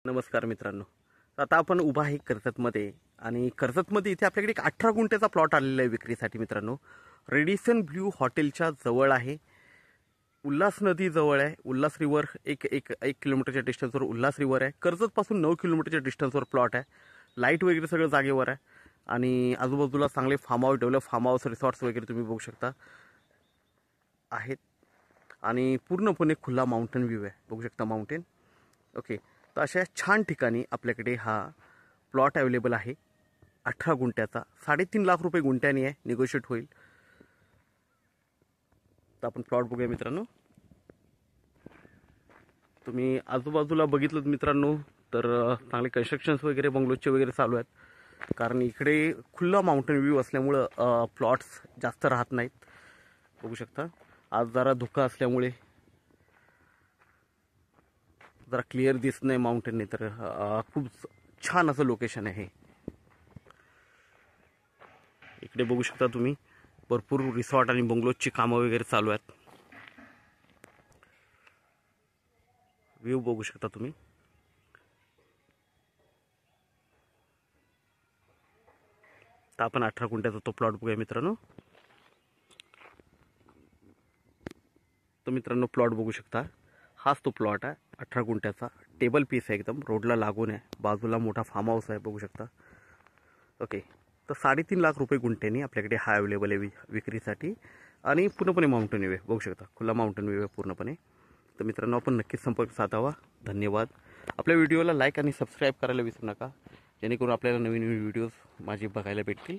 नमस्कार मित्रांनो. आता आपण उभा आहे कर्जतमध्ये आणि कर्जतमध्ये इथे आपल्याकडे एक 18 गुंठ्याचा प्लॉट आलेला आहे विक्रीसाठी मित्रांनो. रेडिसन ब्ल्यू हॉटेलच्या जवळ आहे. उल्हास नदी जवळ आहे. उल्हास रिव्हर एक किलोमीटरच्या डिस्टन्सवर उल्हास रिव्हर आहे. कर्जतपासून 9 किलोमीटरच्या डिस्टन्सवर प्लॉट आहे. लाईट वगैरे सगळं जागेवर आहे आणि आजूबाजूला चांगले farm house, develop farm house, resorts वगैरे तुम्ही बघू शकता आहेत आणि पूर्णपणे खुला माउंटेन व्ह्यू आहे. बघू शकता माउंटेन. ओके, तर अशा छान ठिकाणी आपल्याकडे हा प्लॉट अवेलेबल आहे 18 गुंठ्याचा. 3.5 लाख रुपये गुंठ्याने आहे, निगोशिएट होईल. तर आपण प्लॉट बघूया मित्रांनो. तुम्ही आजूबाजूला बघितलं मित्रांनो तर चांगले कन्स्ट्रक्शन्स वगैरे बंगलोचे वगैरे चालू आहेत, कारण इकडे खुला माउंटेन व्ह्यू असल्यामुळं प्लॉट्स जास्त राहत नाहीत. बघू शकता आज जरा धुका असल्यामुळे जरा क्लिअर दिसत नाही माउंटेनने, तर खूप छान असं लोकेशन आहे. इकडे बघू शकता तुम्ही भरपूर रिसॉर्ट आणि बंगलोजची कामं वगैरे चालू आहेत. व्ह्यू बघू शकता तुम्ही. तर आपण 18 गुंठ्याचा तो प्लॉट बघूया मित्रांनो. तर मित्रांनो प्लॉट बघू शकता, हाच तो प्लॉट आहे 18 गुंठ्याचा. टेबल पीस आहे, एकदम रोडला लागून आहे. बाजूला मोठा फार्म हाऊस आहे, बघू शकता. ओके, तर 3.5 लाख रुपये गुंठ्यानी आपल्याकडे हा अवेलेबल आहे विक्रीसाठी आणि पूर्णपणे माउंटेन व्ह्यू आहे. बघू शकता खुला माउंटेन व्ह्यू आहे पूर्णपणे. तर मित्रांनो आपण नक्कीच संपर्क साधावा. धन्यवाद. आपल्या व्हिडिओला लाईक आणि सबस्क्राईब करायला विसरू नका, जेणेकरून आपल्याला नवीन व्हिडिओज माझे बघायला भेटतील.